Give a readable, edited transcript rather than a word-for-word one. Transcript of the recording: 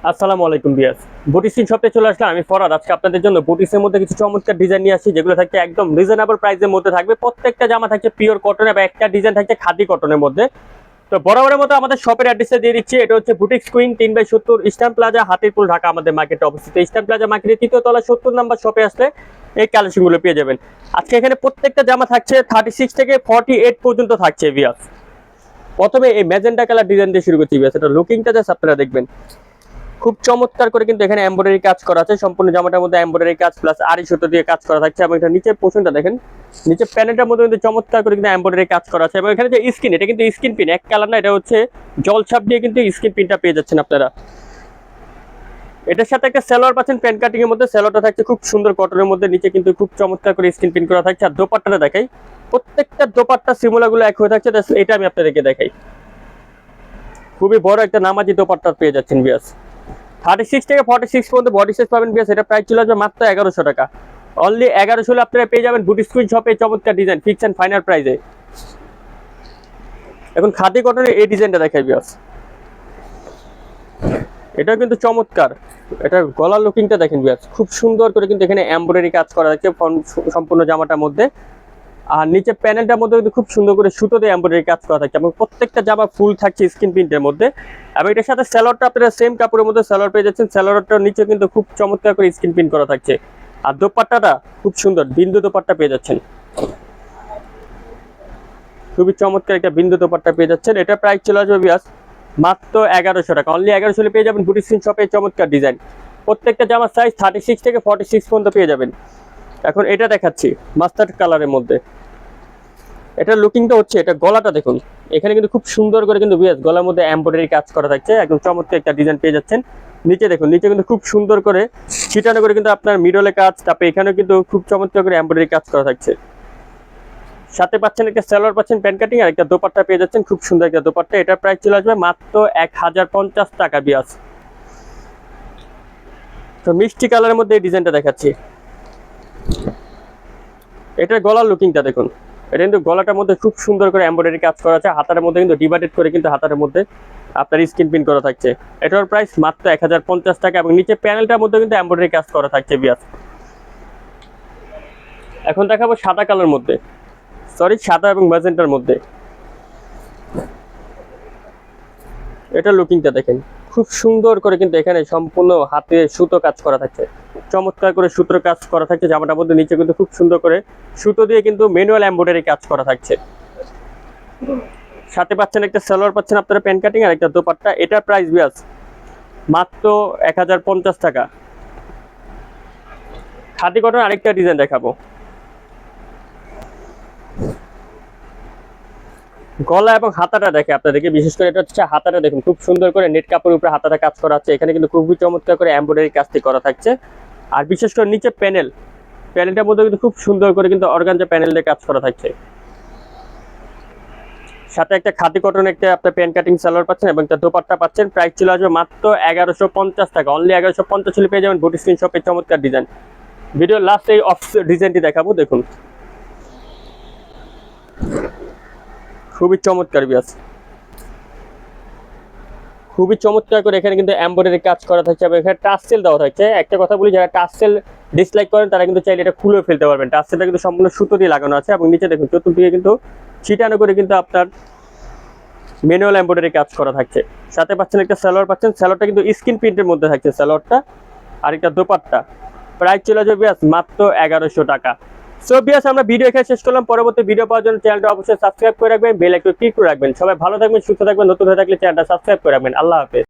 আসসালামু আলাইকুম বিয়াস। বুটিক্স শপে চলে আসলাম, আমি ফরহাদ। আজকে আপনাদের জন্য বুটিক্সের মধ্যে কিছু চমৎকার ডিজাইন নিয়ে আসছি, যেগুলো থাকছে একদম রিজনেবল প্রাইসের মধ্যে থাকবে। প্রত্যেকটা জামা থাকছে পিওর কটনের, বা একটা ডিজাইন থাকছে খাদি কটনের মধ্যে। তো বরাবরের মতো আমাদের শপের অ্যাড্রেসে দিয়ে দিচ্ছি। এটা হচ্ছে boutiques queen 3/70 eastern plaza, Hatirpool, Dhaka. আমাদের মার্কেটে অবস্থিত। ইস্টার্ন প্লাজা মার্কেটের 3য় তলা 70 নম্বর শপে আসলে এই কালেকশনগুলো পেয়ে যাবেন। আজকে এখানে প্রত্যেকটা জামা থাকছে 36 থেকে 48 পর্যন্ত থাকছে বিয়াস। প্রথমে এই ম্যাজেন্টা কালার ডিজাইন দিয়ে শুরু করছি বিয়াস। এটা লুকিংটা জাস্ট আপনারা দেখবেন, খুব চমৎকার করে কিন্তু এখানে এমব্রয়ডারি কাজ করা আছে। সম্পূর্ণ জামাটার মধ্যে এমব্রয়ডারি কাজ প্লাস আড়ি সুতো দিয়ে কাজ করা থাকছে। এবং এটা নিচের পোর্শনটা দেখেন, নিচে প্যানেলটার মধ্যে কিন্তু চমৎকার করে কিন্তু এমব্রয়ডারি কাজ করা আছে। এবং এখানে যে স্কিন, এটা কিন্তু স্কিন পিন, এক কালার না, এটা হচ্ছে জলছাপ দিয়ে কিন্তু স্কিন পিনটা পেয়ে যাচ্ছেন আপনারা। এটার সাথে একটা সেলোয়ার পাচ্ছেন প্যান্ট কাটিং এর মধ্যে। সেলোয়ারটা থাকছে খুব সুন্দর কটনের মধ্যে, নিচে কিন্তু খুব চমৎকার করে স্কিন পিন করা থাকছে। আর দোপাট্টাটা দেখাই, প্রত্যেকটা দোপাট্টা সিমুলাগুলো এক হয়ে থাকছে। এটা আমি আপনাদেরকে দেখাই, খুবই বড় একটা নামাজি দোপাট্টা পেয়ে যাচ্ছেন বিয়াস। 36 থেকে 46 পর্যন্ত বডি সাইজ পাবেন বিয়াস। এটা প্রাইস চলে আসবে মাত্র 1100 টাকা। অনলি 1100 আপনারা পেয়ে যাবেন বুটিক্স কুইন শপে চমৎকার ডিজাইন, ফিক্স এন্ড ফাইনাল প্রাইসে। এখন খাদি কটনের এই ডিজাইনটা দেখাই বিয়াস, এটাও কিন্তু চমৎকার। এটা গলার লুকিংটা দেখেন বিয়াস, খুব সুন্দর করে কিন্তু এখানে এমব্রয়ডারি কাজ করা আছে সম্পূর্ণ জামাটার মধ্যে। আর নিচে প্যানেলটার মধ্যে কিন্তু খুব সুন্দর করে সুতো দিয়ে এমব্রয়ডারি কাজ করা থাকছে। এবং প্রত্যেকটা জামা ফুল থাকছে স্ক্রিন প্রিন্টের মধ্যে। এবং এটার সাথে স্যালোয়ারটা আপনারা সেম কাপড়ের মধ্যে স্যালোয়ার পেয়ে যাচ্ছেন। স্যালোয়ারটার নিচে কিন্তু খুব চমৎকার করে স্ক্রিন প্রিন্ট করা থাকছে। আর দোপাট্টাটা খুব সুন্দর বিন্দু দোপাট্টা পেয়ে যাচ্ছেন, খুবই চমৎকার একটা বিন্দু দোপাট্টা পেয়ে যাচ্ছেন। এটা প্রাইস চলে আসবে বিয়াস মাত্র 1100 টাকা। অনলি 1100 পেয়ে যাবেন বুটিক্স শপে চমৎকার ডিজাইন। প্রত্যেকটা জামার সাইজ 36 থেকে 46 পর্যন্ত পেয়ে যাবেন। এখন এটা দেখাচ্ছি মাস্টার্ড কালারের মধ্যে। এটা লুকিংটা হচ্ছে, এটা গলাটা দেখুন, এখানে কিন্তু খুব সুন্দর করে কিন্তু বিয়াস গলার মধ্যে এমব্রয়ডারি কাজ করা থাকছে। একদম চমৎকার একটা ডিজাইন পেয়ে যাচ্ছেন। নিচে দেখুন, নিচে কিন্তু খুব সুন্দর করে ছিটানো করে কিন্তু আপনার মিডলে কাজ, তারপরে এখানেও কিন্তু খুব চমৎকার করে এমব্রয়ডারি কাজ করা থাকছে। সাথে পাচ্ছেন একটা সালোয়ার, পাচ্ছেন প্যান্ট কাটিং, আর একটা দোপাট্টা পেয়ে যাচ্ছেন, খুব সুন্দর একটা দোপাট্টা। এটার প্রাইস চলে আসবে মাত্র 1050 টাকা বিয়াস। তো মিষ্টি কালারের মধ্যে এই ডিজাইনটা দেখাচ্ছি। এটার গলার লুকিংটা দেখুন, এটা কিন্তু গলাটার মধ্যে খুব সুন্দর করে এমব্রয়ডারি কাজ করা আছে। হাতার মধ্যে কিন্তু ডিভাইডেড করে কিন্তু হাতার মধ্যে আপনার স্ক্রিন প্রিন্ট করা থাকছে। এটার প্রাইস মাত্র 1050 টাকা। এবং নিচে প্যানেলটার মধ্যে কিন্তু এমব্রয়ডারি কাজ করা থাকছে বিয়াস। এখন দেখাবো সাদা কালার মধ্যে, সরি সাদা এবং ম্যাজেন্টার মধ্যে। এটা লুকিংটা দেখেন, খুব সুন্দর করে কিন্তু এখানে সম্পূর্ণ হাতে সুতো কাজ করা থাকছে। চমৎকার করে সুতোর কাজ করা থাকছে জামাটার মধ্যে। নিচে কিন্তু খুব সুন্দর করে সুতো দিয়ে কিন্তু ম্যানুয়াল এমব্রয়ডারি কাজ করা থাকছে। সাথে পাচ্ছেন একটা সালোয়ার, পাচ্ছেন আপনারা প্যান্ট কাটিং, আর একটা দোপাট্টা। এটার প্রাইস বিয়াস মাত্র 1050 টাকা। খাদি কটন আরেকটা ডিজাইন দেখাবো। গলা এবং হাতাটা দেখে আপনাদেরকে, বিশেষ করে এটা হচ্ছে হাতাটা দেখুন, খুব সুন্দর করে নেট কাপড়ের উপরে হাতাটা কাজ করা আছে। এখানে কিন্তু খুবই চমৎকার করে এমব্রয়ডারি কাজটি করা থাকছে। আর বিশেষ করে নিচে প্যানেলটার মধ্যে কিন্তু খুব সুন্দর করে কিন্তু অর্গানজা প্যানেল দিয়ে কাজ করা থাকছে। সাথে একটা খাদি কটন একটা আপনার প্যান্ট কাটিং সালোয়ার পাচ্ছেন এবং একটা দোপাট্টা পাচ্ছেন। প্রাইস চলে আসবে মাত্র 1150 টাকা। অনলি 1150 হলে পেয়ে যাবেন বুটিক্স শপের চমৎকার ডিজাইন। ভিডিও লাস্ট এই অফ ডিজাইনটি দেখাবো, দেখুন খুবই চমৎকার বিয়াস, খুবই চমৎকার করে এখানে কিন্তু এমব্রয়ডারি কাজ করা থাকছে। এবং এখানে টাসেল দেওয়া থাকছে। একটা কথা বলি, যারা টাসেল ডিসলাইক করেন তারা কিন্তু চাইলে এটা খুলে ফেলতে পারবেন। টাসেলটা কিন্তু সম্পূর্ণ সুতো দিয়ে লাগানো আছে। এবং নিচে দেখুন চতুর্দিকে কিন্তু ছিটানো করে কিন্তু আপনার ম্যানুয়াল এমব্রয়ডারি কাজ করা থাকছে। সাথে পাচ্ছেন একটা সালোয়ার, পাচ্ছেন সালোয়ারটা কিন্তু স্ক্রিন প্রিন্টের মধ্যে থাকছে সালোয়ারটা। আর একটা দোপাট্টা। প্রাইস চলে যাবে বিয়াস মাত্র 1100 টাকা। সো বিয়াস, আমরা ভিডিও এখানে শেষ করলাম। পরবর্তী ভিডিও পাওয়ার জন্য চ্যানেলটা অবশ্যই সাবস্ক্রাইব করে রাখবেন, বেল আইকন ক্লিক করে রাখবেন। সবাই ভালো থাকবেন, সুস্থ থাকবেন। নতুন হয়ে থাকলে চ্যানেলটা সাবস্ক্রাইব করে রাখবেন। আল্লাহ হাফেজ।